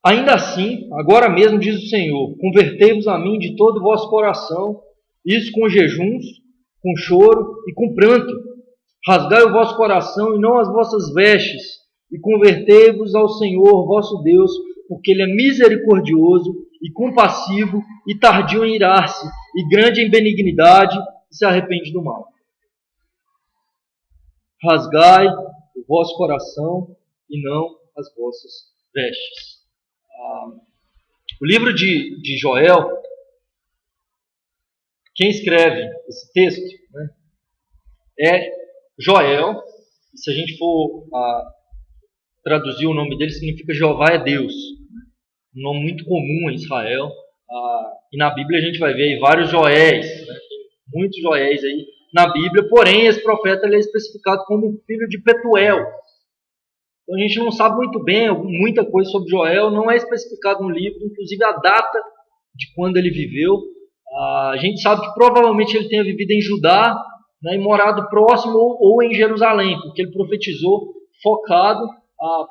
Ainda assim, agora mesmo diz o Senhor, convertei-vos a mim de todo o vosso coração, isso com jejuns, com choro e com pranto. Rasgai o vosso coração e não as vossas vestes, e convertei-vos ao Senhor vosso Deus, porque Ele é misericordioso e compassivo e tardio em irar-se, e grande em benignidade, e se arrepende do mal. Rasgai o vosso coração e não as vossas vestes. O livro de Joel, quem escreve esse texto, né, é Joel. E se a gente for traduzir o nome dele, significa Jeová é Deus. Um nome muito comum em Israel. E na Bíblia a gente vai ver aí vários Joéis, né, tem muitos Joéis aí na Bíblia, porém esse profeta ele é especificado como filho de Petuel. Então a gente não sabe muito bem, muita coisa sobre Joel, não é especificado no livro, inclusive a data de quando ele viveu. A gente sabe que provavelmente ele tenha vivido em Judá, né, e morado próximo ou em Jerusalém, porque ele profetizou focado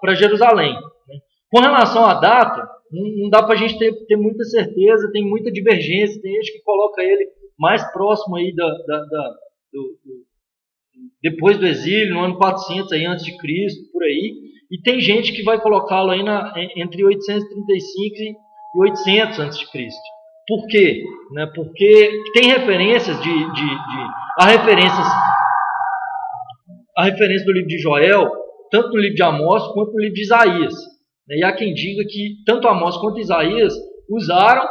para Jerusalém. Né. Com relação à data, não dá para a gente ter muita certeza, tem muita divergência, tem gente que coloca ele mais próximo aí depois do exílio, no ano 400 aí, antes de Cristo, por aí, e tem gente que vai colocá-lo aí entre 835 e 800 antes de Cristo. Por quê? Né? Porque tem referências há referência do livro de Joel, tanto no livro de Amós quanto no livro de Isaías. E há quem diga que tanto Amós quanto Isaías usaram,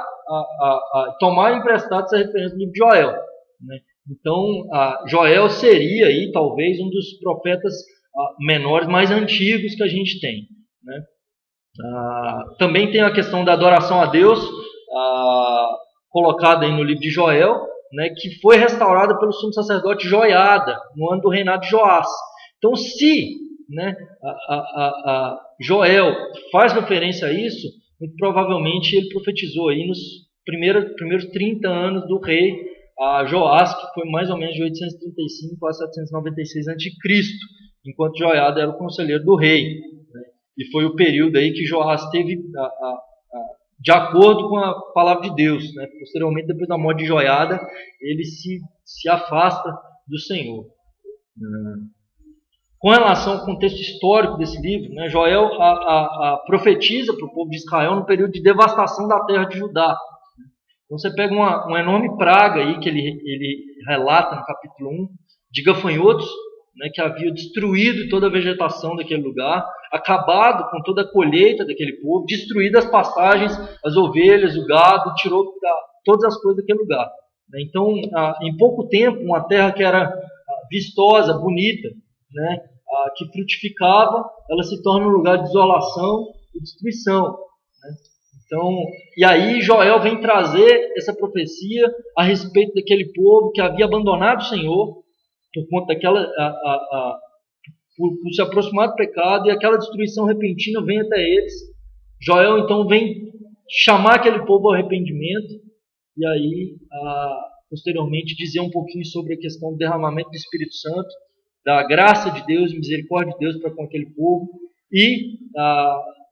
tomaram emprestado essa referência do livro de Joel. Né? Então, Joel seria aí talvez um dos profetas menores mais antigos que a gente tem. Né? Também tem a questão da adoração a Deus, colocada aí no livro de Joel, né, que foi restaurada pelo sumo sacerdote Joiada, no ano do reinado de Joás. Então, se, né, Joel faz referência a isso, muito provavelmente ele profetizou aí nos primeiros 30 anos do rei Joás, que foi mais ou menos de 835 a 796 a.C., enquanto Joiada era o conselheiro do rei. Né? E foi o período aí que Joás teve de acordo com a palavra de Deus. Né? Posteriormente, depois da morte de Joiada, ele se afasta do Senhor. Com relação ao contexto histórico desse livro, né, Joel profetiza para o povo de Israel no período de devastação da terra de Judá. Então você pega uma enorme praga aí que ele relata no capítulo 1, de gafanhotos, né, que havia destruído toda a vegetação daquele lugar, acabado com toda a colheita daquele povo, destruído as pastagens, as ovelhas, o gado, tirou todas as coisas daquele lugar. Então, em pouco tempo, uma terra que era vistosa, bonita, né, que frutificava, ela se torna um lugar de desolação e destruição. Né? Então, e aí Joel vem trazer essa profecia a respeito daquele povo que havia abandonado o Senhor por conta daquela por se aproximar do pecado, e aquela destruição repentina vem até eles. Joel então vem chamar aquele povo ao arrependimento, e aí posteriormente dizer um pouquinho sobre a questão do derramamento do Espírito Santo, da graça de Deus, misericórdia de Deus para com aquele povo, e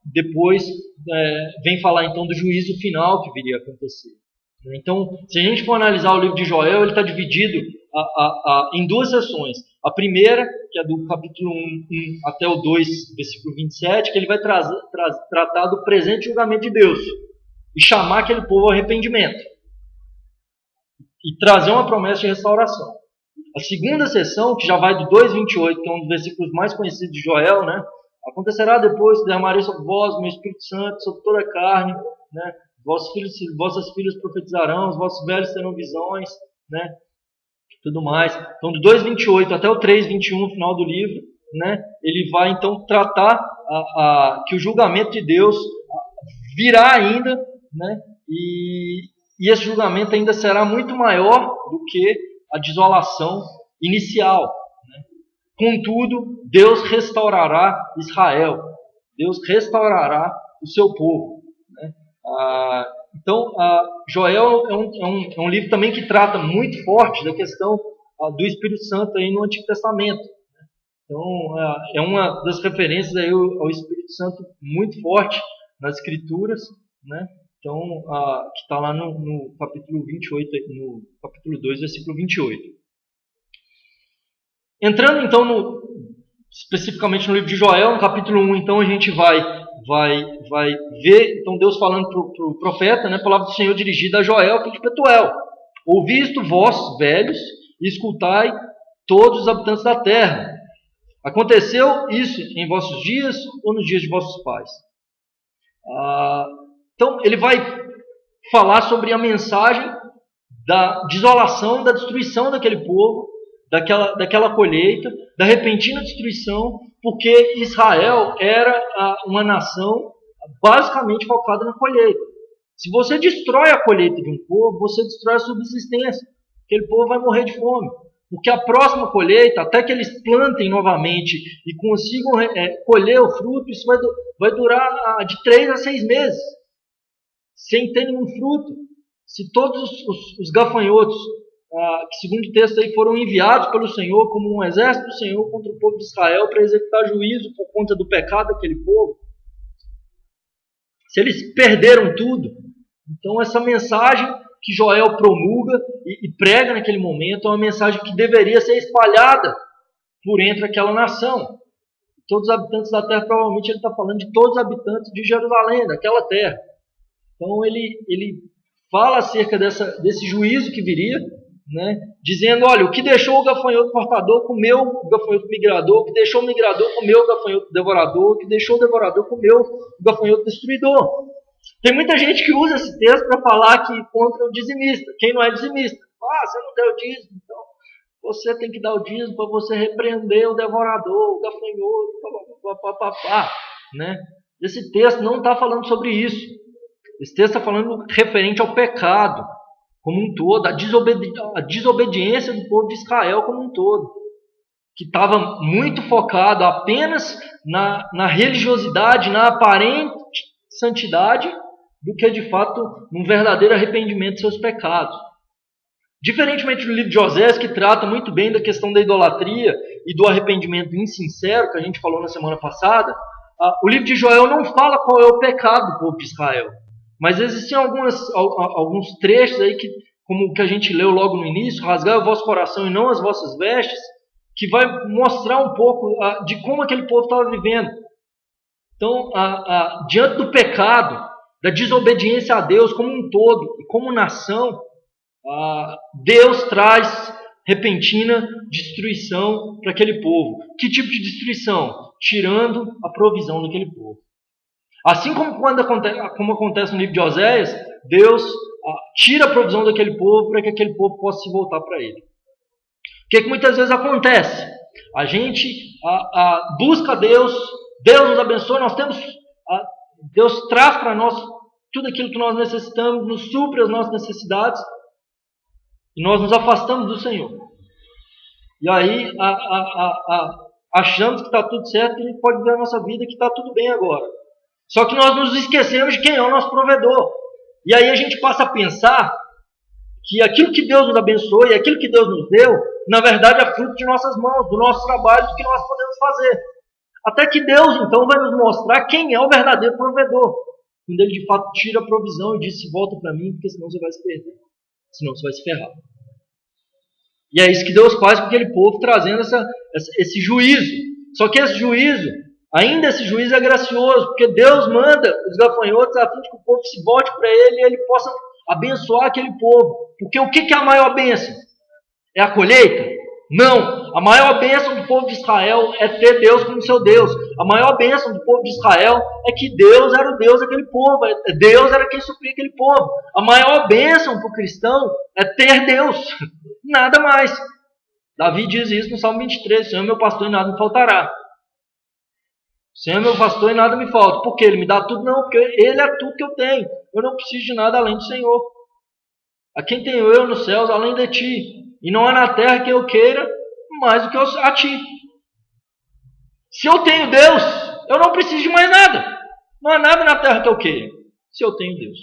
depois vem falar então do juízo final que viria a acontecer. Então, se a gente for analisar o livro de Joel, ele está dividido em duas seções. A primeira, que é do capítulo 1 até o 2, versículo 27, que ele vai tratar do presente julgamento de Deus e chamar aquele povo ao arrependimento e trazer uma promessa de restauração. A segunda seção, que já vai do 2,28, que é um dos versículos mais conhecidos de Joel, né? Acontecerá depois que derramarei sobre vós o meu Espírito Santo, sobre toda a carne, né? Vossas filhas profetizarão, os vossos velhos terão visões, né? Tudo mais. Então, do 2,28 até o 3,21, no final do livro, né? Ele vai então tratar que o julgamento de Deus virá ainda, né? E esse julgamento ainda será muito maior do que a desolação inicial. Né? Contudo, Deus restaurará Israel. Deus restaurará o seu povo. Né? Então, Joel é um livro também que trata muito forte da questão do Espírito Santo aí no Antigo Testamento. Então, é uma das referências aí ao Espírito Santo muito forte nas Escrituras, né? Então, que está lá no capítulo 28, no capítulo 2, versículo 28. Entrando então especificamente no livro de Joel, no capítulo 1, então a gente vai ver então Deus falando para o profeta, né, a palavra do Senhor dirigida a Joel, filho de Betuel. Ouvi isto, vós, velhos, e escutai todos os habitantes da terra. Aconteceu isso em vossos dias ou nos dias de vossos pais? Então ele vai falar sobre a mensagem da desolação, da destruição daquele povo, daquela colheita, da repentina destruição, porque Israel era uma nação basicamente focada na colheita. Se você destrói a colheita de um povo, você destrói a subsistência. Aquele povo vai morrer de fome. Porque a próxima colheita, até que eles plantem novamente e consigam colher o fruto, isso vai durar de 3 a 6 meses, sem ter nenhum fruto. Se todos os gafanhotos, que segundo o texto aí, foram enviados pelo Senhor como um exército do Senhor contra o povo de Israel para executar juízo por conta do pecado daquele povo, se eles perderam tudo, então essa mensagem que Joel promulga e prega naquele momento é uma mensagem que deveria ser espalhada por entre aquela nação. Todos os habitantes da terra, provavelmente ele está falando de todos os habitantes de Jerusalém, daquela terra. Então ele fala acerca desse juízo que viria, né, dizendo, olha, o que deixou o gafanhoto portador comeu o gafanhoto migrador, o que deixou o migrador comeu o gafanhoto devorador, o que deixou o devorador comeu o gafanhoto destruidor. Tem muita gente que usa esse texto para falar que contra o dizimista. Quem não é dizimista? Você não deu o dízimo, então você tem que dar o dízimo para você repreender o devorador, o gafanhoto, né? Esse texto não está falando sobre isso. Esse texto está falando referente ao pecado como um todo, a desobediência do povo de Israel como um todo, que estava muito focado apenas na religiosidade, na aparente santidade, do que de fato um verdadeiro arrependimento de seus pecados. Diferentemente do livro de Osés, que trata muito bem da questão da idolatria e do arrependimento insincero, que a gente falou na semana passada, o livro de Joel não fala qual é o pecado do povo de Israel. Mas existem alguns trechos aí, como o que a gente leu logo no início, rasgai o vosso coração e não as vossas vestes, que vai mostrar um pouco de como aquele povo estava vivendo. Então, diante do pecado, da desobediência a Deus como um todo e como nação, Deus traz repentina destruição para aquele povo. Que tipo de destruição? Tirando a provisão daquele povo. Assim como acontece no livro de Oséias, Deus tira a provisão daquele povo para que aquele povo possa se voltar para ele. O que muitas vezes acontece? A gente busca Deus, Deus nos abençoa, Deus traz para nós tudo aquilo que nós necessitamos, nos supre as nossas necessidades, e nós nos afastamos do Senhor. E aí achamos que está tudo certo, que a gente pode ver a nossa vida que está tudo bem agora. Só que nós nos esquecemos de quem é o nosso provedor. E aí a gente passa a pensar que aquilo que Deus nos abençoou e aquilo que Deus nos deu, na verdade é fruto de nossas mãos, do nosso trabalho, do que nós podemos fazer. Até que Deus, então, vai nos mostrar quem é o verdadeiro provedor. Quando Ele, de fato, tira a provisão e diz, volta para mim, porque senão você vai se perder. Senão você vai se ferrar. E é isso que Deus faz com aquele povo, trazendo esse juízo. Só que esse juízo, ainda esse juízo é gracioso, porque Deus manda os gafanhotos a fim de que o povo se volte para Ele e Ele possa abençoar aquele povo. Porque o que é a maior bênção? É a colheita? Não. A maior bênção do povo de Israel é ter Deus como seu Deus. A maior bênção do povo de Israel é que Deus era o Deus daquele povo. Deus era quem supria aquele povo. A maior bênção para o cristão é ter Deus. Nada mais. Davi diz isso no Salmo 23. O Senhor é meu pastor e nada me faltará. O Senhor é meu pastor e nada me falta. Por quê? Ele me dá tudo? Não, porque Ele é tudo que eu tenho. Eu não preciso de nada além do Senhor. A quem tenho eu nos céus além de ti? E não há na terra que eu queira mais do que a ti. Se eu tenho Deus, eu não preciso de mais nada. Não há nada na terra que eu queira, se eu tenho Deus.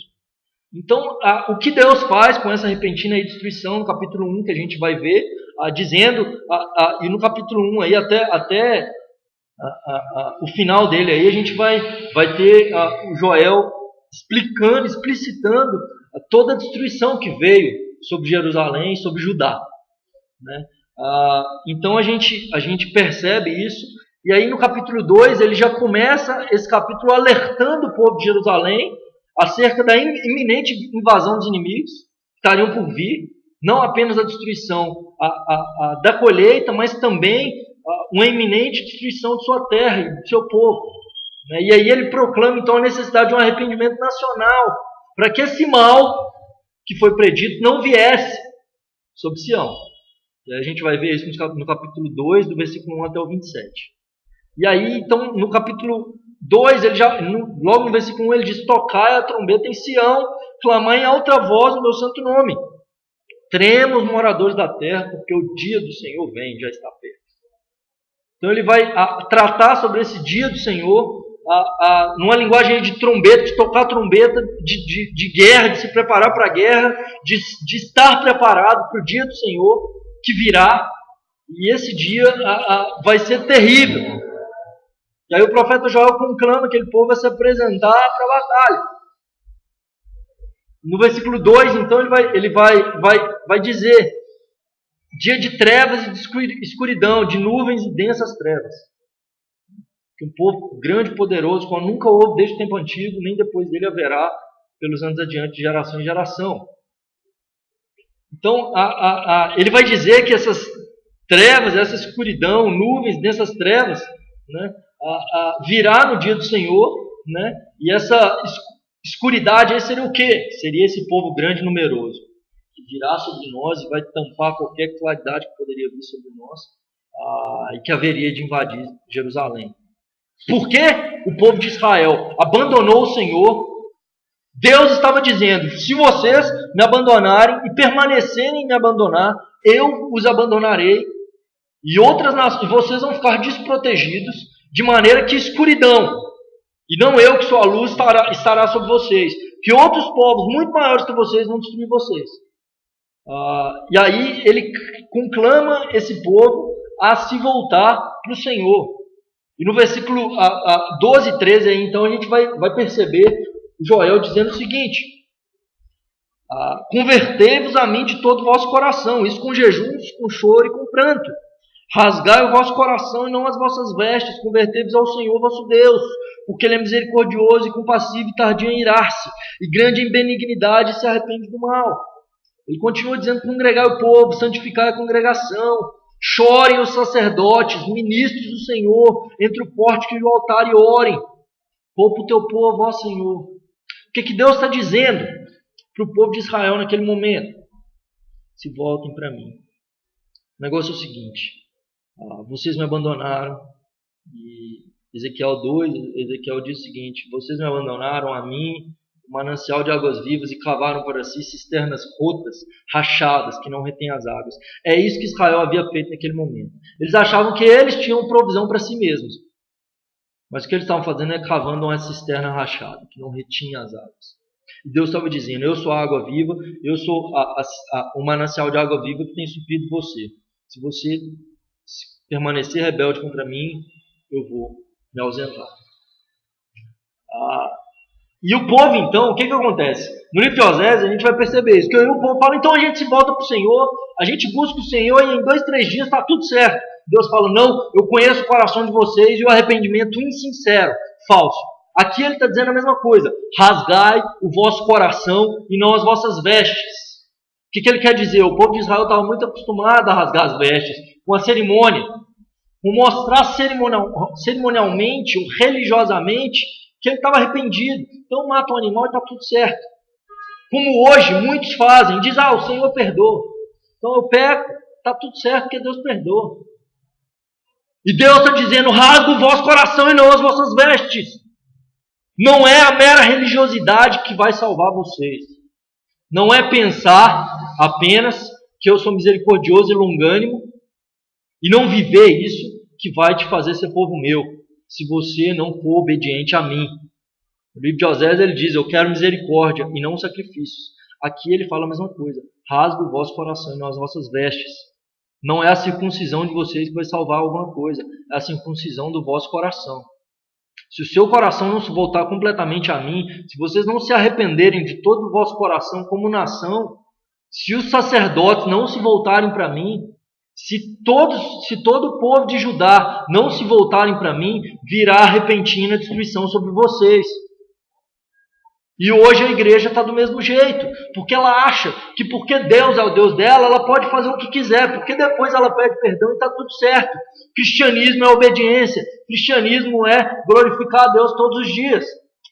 Então, o que Deus faz com essa repentina destruição, no capítulo 1, que a gente vai ver, dizendo, e no capítulo 1, aí, até o final dele aí, a gente vai ter o Joel explicitando toda a destruição que veio sobre Jerusalém e sobre Judá, né? Então a gente percebe isso, e aí no capítulo 2 ele já começa esse capítulo alertando o povo de Jerusalém acerca da iminente invasão dos inimigos que estariam por vir, não apenas a destruição da colheita, mas também uma iminente destruição de sua terra e do seu povo, né? E aí ele proclama então a necessidade de um arrependimento nacional, para que esse mal que foi predito não viesse sobre Sião. E aí a gente vai ver isso no capítulo 2, do versículo 1 até o 27. E aí, então, no capítulo 2, logo no versículo 1, ele diz: tocai a trombeta em Sião, clamai em alta voz o meu santo nome. Tremos, moradores da terra, porque o dia do Senhor vem, já está perto. Então ele vai tratar sobre esse dia do Senhor, numa linguagem de trombeta, de tocar trombeta, de guerra, de se preparar para a guerra, de estar preparado para o dia do Senhor que virá, e esse dia vai ser terrível. E aí o profeta Joel conclama aquele povo a se apresentar para a batalha. No versículo 2, então, ele vai dizer: dia de trevas e de escuridão, de nuvens e densas trevas. Que um povo grande e poderoso, como nunca houve desde o tempo antigo, nem depois dele haverá pelos anos adiante, de geração em geração. Então, ele vai dizer que essas trevas, essa escuridão, nuvens dessas trevas, né, virá no dia do Senhor, né, e essa escuridade aí seria o quê? Seria esse povo grande e numeroso, que virá sobre nós e vai tampar qualquer claridade que poderia vir sobre nós, e que haveria de invadir Jerusalém. Por que o povo de Israel abandonou o Senhor? Deus estava dizendo: se vocês me abandonarem e permanecerem em me abandonar, eu os abandonarei, e outras nações, vocês vão ficar desprotegidos, de maneira que escuridão, e não eu que sou a luz, estará sobre vocês, que outros povos muito maiores que vocês vão destruir vocês. E aí ele conclama esse povo a se voltar para o Senhor. E no versículo 12 e 13 aí, então a gente vai perceber Joel dizendo o seguinte: convertei-vos a mim de todo o vosso coração, isso com jejuns, com choro e com pranto. Rasgai o vosso coração e não as vossas vestes, convertei-vos ao Senhor vosso Deus, porque Ele é misericordioso e compassivo e tardio em irar-se, e grande em benignidade, e se arrepende do mal. Ele continua dizendo: congregai o povo, santificai a congregação, chorem os sacerdotes, ministros do Senhor, entre o pórtico e o altar, e orem. Poupa o teu povo, ó Senhor. O que Deus está dizendo para o povo de Israel naquele momento? Se voltem para mim. O negócio é o seguinte: vocês me abandonaram. E Ezequiel 2, Ezequiel diz o seguinte: vocês me abandonaram a mim, o manancial de águas vivas, e cavaram para si cisternas rotas, rachadas, que não retêm as águas. É isso que Israel havia feito naquele momento. Eles achavam que eles tinham provisão para si mesmos, mas o que eles estavam fazendo é cavando uma cisterna rachada, que não retinha as águas. E Deus estava dizendo: eu sou a água viva, eu sou o manancial de água viva que tem suprido você. Se você permanecer rebelde contra mim, eu vou me ausentar. E o povo, então, o que acontece? No livro de Osés, a gente vai perceber isso, que o povo fala: então a gente se volta para o Senhor, a gente busca o Senhor e em 2, 3 dias está tudo certo. Deus fala: não, eu conheço o coração de vocês e o arrependimento insincero, falso. Aqui ele está dizendo a mesma coisa: rasgai o vosso coração e não as vossas vestes. O que ele quer dizer? O povo de Israel estava muito acostumado a rasgar as vestes, com a cerimônia, com mostrar cerimonialmente ou religiosamente que ele estava arrependido. Então mata um animal e está tudo certo. Como hoje muitos fazem, diz: o Senhor perdoa. Então eu peco, está tudo certo porque Deus perdoa. E Deus está dizendo: rasga o vosso coração e não as vossas vestes. Não é a mera religiosidade que vai salvar vocês. Não é pensar apenas que eu sou misericordioso e longânimo e não viver isso que vai te fazer ser povo meu, se você não for obediente a mim. No livro de Osés ele diz: eu quero misericórdia e não sacrifícios. Aqui ele fala a mesma coisa: rasga o vosso coração e não as vossas vestes. Não é a circuncisão de vocês que vai salvar alguma coisa, é a circuncisão do vosso coração. Se o seu coração não se voltar completamente a mim, se vocês não se arrependerem de todo o vosso coração como nação, se os sacerdotes não se voltarem para mim, se todo o povo de Judá não se voltarem para mim, virá repentina destruição sobre vocês. E hoje a igreja está do mesmo jeito, porque ela acha que porque Deus é o Deus dela, ela pode fazer o que quiser, porque depois ela pede perdão e está tudo certo. Cristianismo é obediência, cristianismo é glorificar a Deus todos os dias,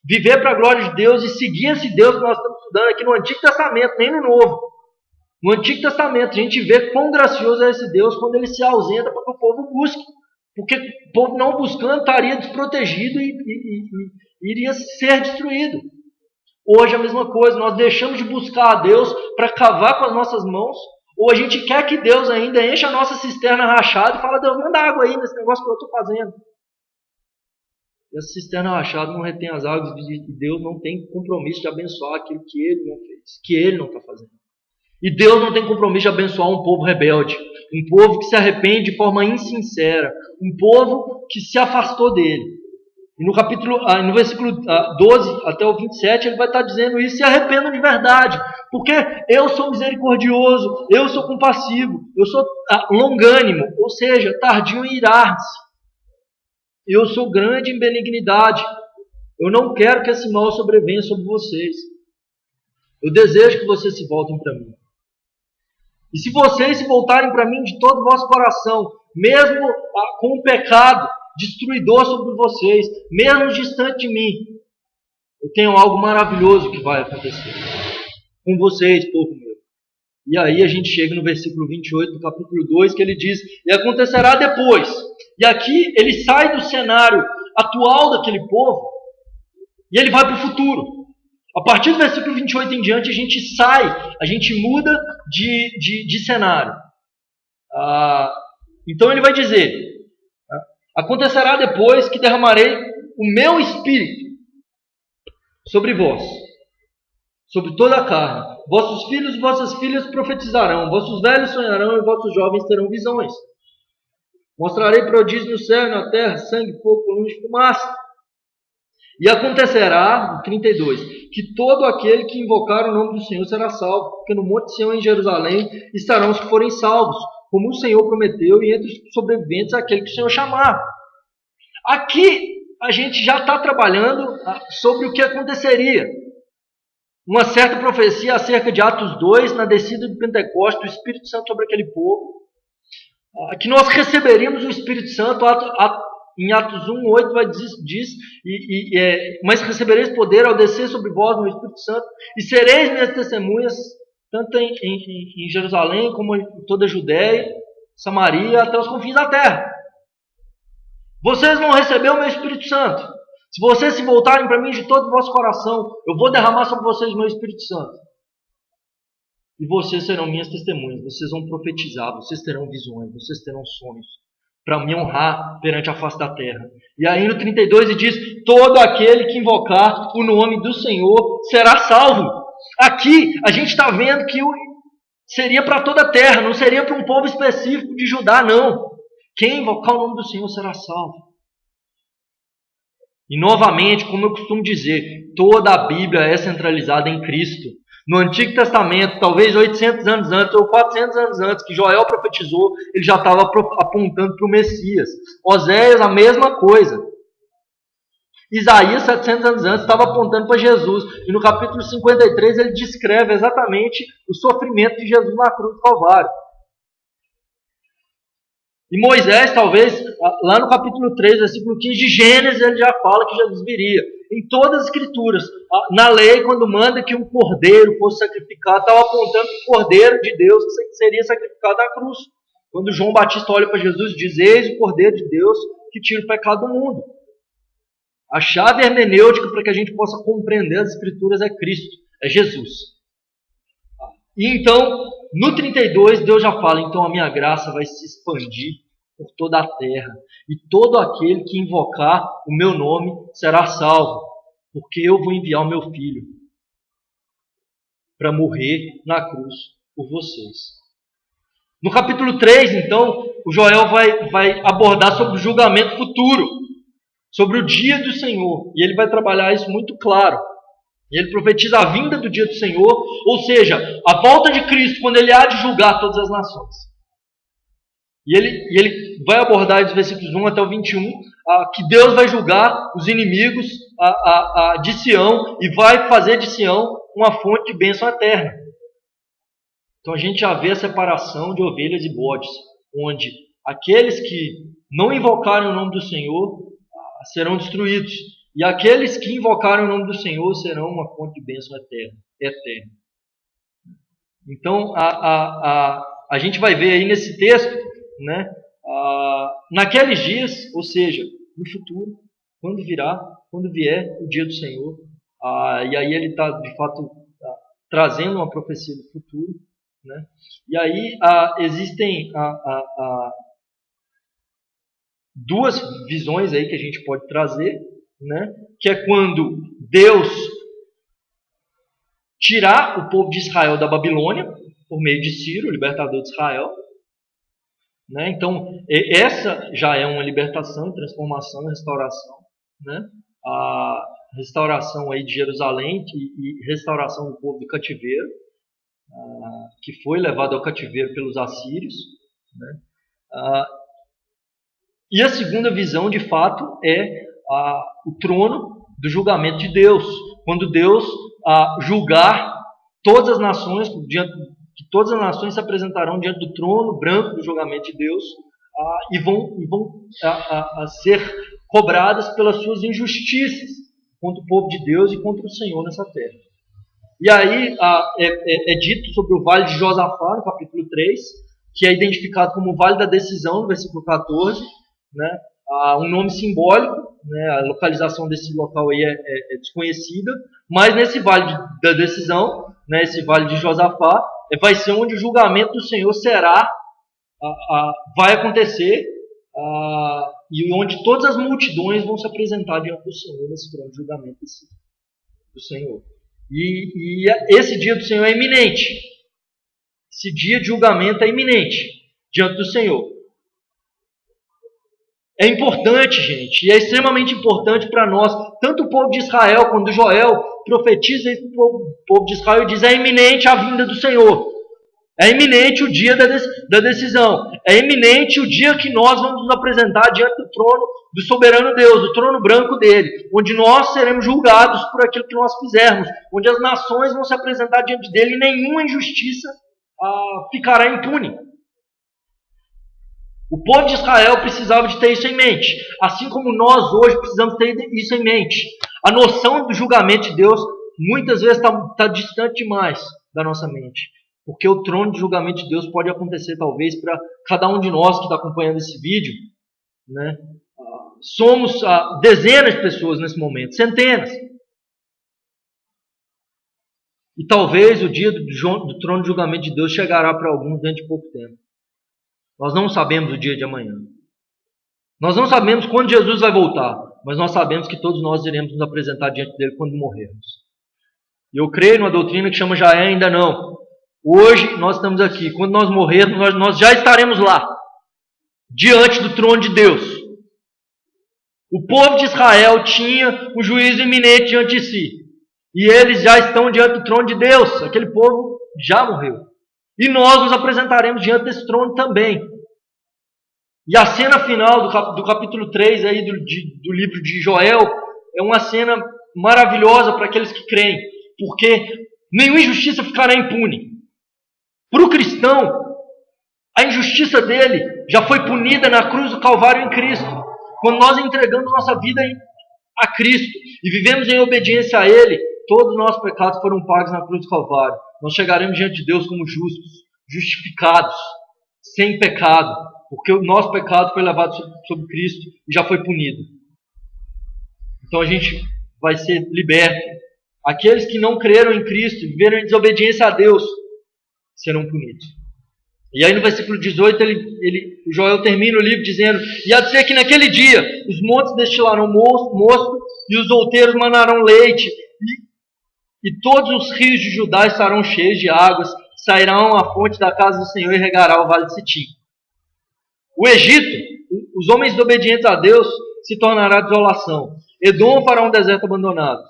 viver para a glória de Deus e seguir esse Deus que nós estamos estudando aqui no Antigo Testamento, nem no Novo. No Antigo Testamento a gente vê quão gracioso é esse Deus quando ele se ausenta para que o povo busque, porque o povo não buscando estaria desprotegido e iria ser destruído. Hoje é a mesma coisa, nós deixamos de buscar a Deus para cavar com as nossas mãos, ou a gente quer que Deus ainda encha a nossa cisterna rachada e fala, Deus, manda água aí nesse negócio que eu estou fazendo. E essa cisterna rachada não retém as águas e Deus não tem compromisso de abençoar aquilo que Ele não fez, que Ele não está fazendo. E Deus não tem compromisso de abençoar um povo rebelde, um povo que se arrepende de forma insincera, um povo que se afastou dele. E no versículo 12 até o 27, ele vai estar dizendo isso, se arrependam de verdade, porque eu sou misericordioso, eu sou compassivo, eu sou longânimo, ou seja, tardio em irar-se. Eu sou grande em benignidade, eu não quero que esse mal sobrevenha sobre vocês. Eu desejo que vocês se voltem para mim. E se vocês se voltarem para mim de todo o vosso coração, mesmo com o pecado destruidor sobre vocês, mesmo distante de mim, eu tenho algo maravilhoso que vai acontecer com vocês, povo meu. E aí a gente chega no versículo 28 do capítulo 2, que ele diz, e acontecerá depois. E aqui ele sai do cenário atual daquele povo e ele vai para o futuro. A partir do versículo 28 em diante a gente muda de cenário. Então ele vai dizer, acontecerá depois que derramarei o meu espírito sobre vós, sobre toda a carne. Vossos filhos e vossas filhas profetizarão, vossos velhos sonharão e vossos jovens terão visões. Mostrarei prodígios no céu e na terra, sangue, fogo, coluna de fumaça. E acontecerá, no 32, que todo aquele que invocar o nome do Senhor será salvo, porque no monte Sião em Jerusalém estarão os que forem salvos, como o Senhor prometeu, e entre os sobreviventes aquele que o Senhor chamar. Aqui a gente já está trabalhando sobre o que aconteceria. Uma certa profecia acerca de Atos 2, na descida de Pentecostes, do Espírito Santo sobre aquele povo, que nós receberíamos o Espírito Santo, em Atos 1:8 diz, mas recebereis poder ao descer sobre vós no Espírito Santo, e sereis minhas testemunhas, tanto em Jerusalém, como em toda a Judéia, Samaria, até os confins da terra. Vocês vão receber o meu Espírito Santo. Se vocês se voltarem para mim de todo o vosso coração, eu vou derramar sobre vocês o meu Espírito Santo. E vocês serão minhas testemunhas, vocês vão profetizar, vocês terão visões, vocês terão sonhos, para me honrar perante a face da terra. E aí no 32 ele diz, todo aquele que invocar o nome do Senhor será salvo. Aqui a gente está vendo que seria para toda a terra, não seria para um povo específico de Judá, não. Quem invocar o nome do Senhor será salvo. E novamente, como eu costumo dizer, toda a Bíblia é centralizada em Cristo. No Antigo Testamento, talvez 800 anos antes ou 400 anos antes que Joel profetizou, ele já estava apontando para o Messias. Oséias, a mesma coisa. Isaías, 700 anos antes, estava apontando para Jesus. E no capítulo 53 ele descreve exatamente o sofrimento de Jesus na cruz do Calvário. E Moisés, talvez, lá no capítulo 3, versículo 15 de Gênesis, ele já fala que Jesus viria. Em todas as escrituras, na lei, quando manda que um cordeiro fosse sacrificado, estava apontando para o cordeiro de Deus que seria sacrificado na cruz. Quando João Batista olha para Jesus e diz, eis o cordeiro de Deus que tira o pecado do mundo. A chave hermenêutica para que a gente possa compreender as escrituras é Cristo, é Jesus. E então, no 32, Deus já fala, então a minha graça vai se expandir por toda a terra, e todo aquele que invocar o meu nome será salvo, porque eu vou enviar o meu filho para morrer na cruz por vocês. No capítulo 3, então, o Joel vai abordar sobre o julgamento futuro, sobre o dia do Senhor. E ele vai trabalhar isso muito claro. E ele profetiza a vinda do dia do Senhor, ou seja, a volta de Cristo, quando ele há de julgar todas as nações. E ele vai abordar dos versículos 1 até o 21, que Deus vai julgar os inimigos de Sião e vai fazer de Sião uma fonte de bênção eterna. Então a gente já vê a separação de ovelhas e bodes, onde aqueles que não invocarem o nome do Senhor serão destruídos, e aqueles que invocarem o nome do Senhor serão uma fonte de bênção eterna. Então a gente vai ver aí nesse texto, né, naqueles dias, ou seja, no futuro, quando vier o dia do Senhor, e aí ele está de fato trazendo uma profecia do futuro, né? E aí existem duas visões aí que a gente pode trazer, né? Que é quando Deus tirar o povo de Israel da Babilônia por meio de Ciro, o libertador de Israel, né? Então essa já é uma libertação, transformação, restauração, né? A restauração aí de Jerusalém e restauração do povo do cativeiro, que foi levado ao cativeiro pelos assírios, né? E a segunda visão, de fato, é o trono do julgamento de Deus, quando Deus julgar todas as nações, que todas as nações se apresentarão diante do trono branco do julgamento de Deus e vão ser cobradas pelas suas injustiças contra o povo de Deus e contra o Senhor nessa terra. E aí é dito sobre o vale de Josafá, no capítulo 3, que é identificado como o vale da decisão, no versículo 14, né? Um nome simbólico, né? A localização desse local aí é desconhecida, mas nesse vale da decisão, né? Esse vale de Josafá, vai ser onde o julgamento do Senhor vai acontecer, e onde todas as multidões vão se apresentar diante do Senhor nesse grande julgamento do Senhor. E esse dia do Senhor é iminente. Esse dia de julgamento é iminente diante do Senhor. É importante, gente, e é extremamente importante para nós, tanto o povo de Israel, quando Joel profetiza para o povo de Israel e diz: é iminente a vinda do Senhor. É iminente o dia da decisão. É iminente o dia que nós vamos nos apresentar diante do trono do soberano Deus, do trono branco dele, onde nós seremos julgados por aquilo que nós fizermos, onde as nações vão se apresentar diante dele e nenhuma injustiça ficará impune. O povo de Israel precisava de ter isso em mente, assim como nós hoje precisamos ter isso em mente. A noção do julgamento de Deus muitas vezes está distante demais da nossa mente, porque o trono de julgamento de Deus pode acontecer talvez para cada um de nós que está acompanhando esse vídeo, né? Somos dezenas de pessoas nesse momento, centenas. E talvez o dia do trono de julgamento de Deus chegará para alguns dentro de pouco tempo. Nós não sabemos o dia de amanhã. Nós não sabemos quando Jesus vai voltar, mas nós sabemos que todos nós iremos nos apresentar diante dele quando morrermos. E eu creio numa doutrina que chama já é ainda não. Hoje nós estamos aqui. Quando nós morrermos, nós já estaremos lá, diante do trono de Deus. O povo de Israel tinha um juízo iminente diante de si. E eles já estão diante do trono de Deus. Aquele povo já morreu. E nós nos apresentaremos diante desse trono também. E a cena final do capítulo 3 aí do livro de Joel é uma cena maravilhosa para aqueles que creem. Porque nenhuma injustiça ficará impune. Para o cristão, a injustiça dele já foi punida na cruz do Calvário em Cristo. Quando nós entregamos nossa vida a Cristo e vivemos em obediência a Ele, todos os nossos pecados foram pagos na cruz do Calvário. Nós chegaremos diante de Deus como justos, justificados, sem pecado, porque o nosso pecado foi levado sobre Cristo e já foi punido. Então a gente vai ser liberto. Aqueles que não creram em Cristo, viveram em desobediência a Deus, serão punidos. E aí no versículo 18, o Joel termina o livro dizendo: e há de ser que naquele dia os montes destilarão mosto e os outeiros manarão leite, e todos os rios de Judá estarão cheios de águas, sairá uma fonte da casa do Senhor e regará o vale de Sitim. O Egito, os homens obedientes a Deus, se tornará desolação. Edom fará um deserto abandonado,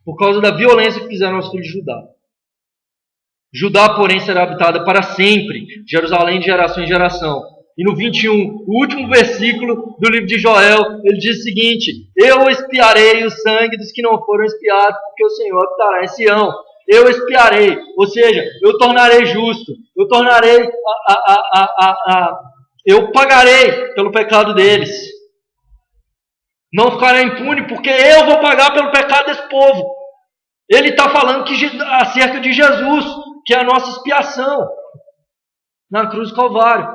por causa da violência que fizeram aos filhos de Judá. Judá, porém, será habitada para sempre, Jerusalém de geração em geração. E no 21, o último versículo do livro de Joel, ele diz o seguinte: eu expiarei o sangue dos que não foram expiados, porque o Senhor habitará em Sião. Eu expiarei, ou seja, eu tornarei justo, eu tornarei, eu pagarei pelo pecado deles. Não ficará impune, porque eu vou pagar pelo pecado desse povo. Ele está falando acerca de Jesus, que é a nossa expiação na cruz do Calvário,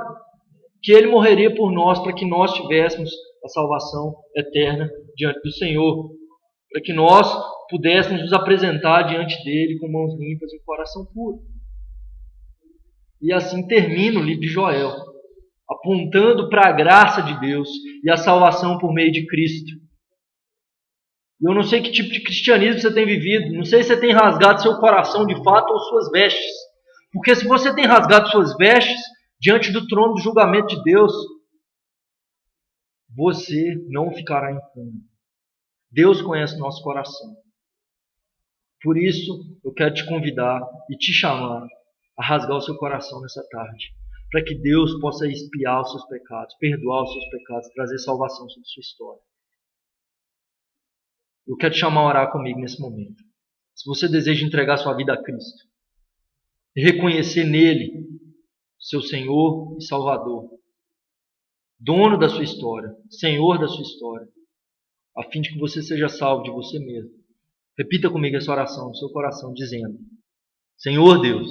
que ele morreria por nós para que nós tivéssemos a salvação eterna diante do Senhor, para que nós pudéssemos nos apresentar diante dele com mãos limpas e coração puro. E assim termina o livro de Joel, apontando para a graça de Deus e a salvação por meio de Cristo. Eu não sei que tipo de cristianismo você tem vivido, não sei se você tem rasgado seu coração de fato ou suas vestes. Porque se você tem rasgado suas vestes diante do trono do julgamento de Deus, você não ficará impune. Deus conhece o nosso coração. Por isso, eu quero te convidar e te chamar a rasgar o seu coração nessa tarde, para que Deus possa expiar os seus pecados, perdoar os seus pecados, trazer salvação sobre a sua história. Eu quero te chamar a orar comigo nesse momento. Se você deseja entregar sua vida a Cristo e reconhecer nele seu Senhor e Salvador, dono da sua história, Senhor da sua história, a fim de que você seja salvo de você mesmo, repita comigo essa oração no seu coração, dizendo: Senhor Deus,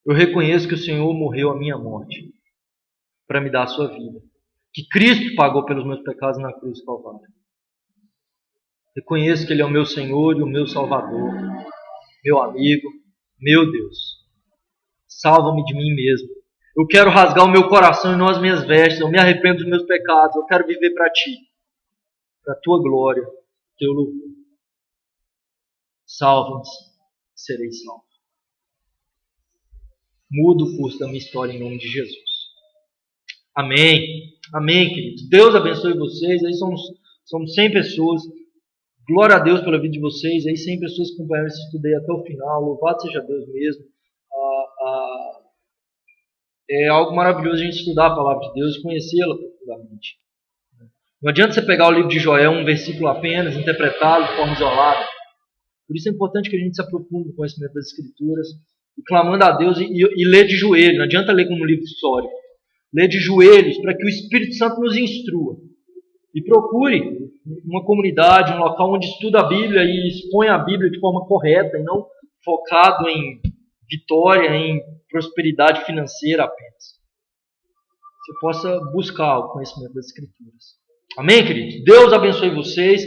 eu reconheço que o Senhor morreu a minha morte para me dar a sua vida, que Cristo pagou pelos meus pecados na cruz do Calvário. Reconheço que Ele é o meu Senhor e o meu Salvador, meu amigo, meu Deus. Salva-me de mim mesmo. Eu quero rasgar o meu coração e não as minhas vestes. Eu me arrependo dos meus pecados. Eu quero viver para Ti, para a Tua glória, Teu louvor. Salva-me, serei salvo. Muda o curso da minha história em nome de Jesus. Amém. Amém, queridos. Deus abençoe vocês. Aí somos 100 pessoas. Glória a Deus pela vida de vocês. Aí 100 pessoas que acompanharam esse estudo aí até o final. Louvado seja Deus mesmo. É algo maravilhoso a gente estudar a palavra de Deus e conhecê-la profundamente. Não adianta você pegar o livro de Joel, um versículo apenas, interpretá-lo de forma isolada. Por isso é importante que a gente se aprofunde no conhecimento das Escrituras, e clamando a Deus e ler de joelhos. Não adianta ler como um livro histórico. Ler de joelhos para que o Espírito Santo nos instrua. E procure uma comunidade, um local onde estuda a Bíblia e expõe a Bíblia de forma correta e não focado em vitória, em prosperidade financeira apenas. Você possa buscar o conhecimento das Escrituras. Amém, queridos? Deus abençoe vocês.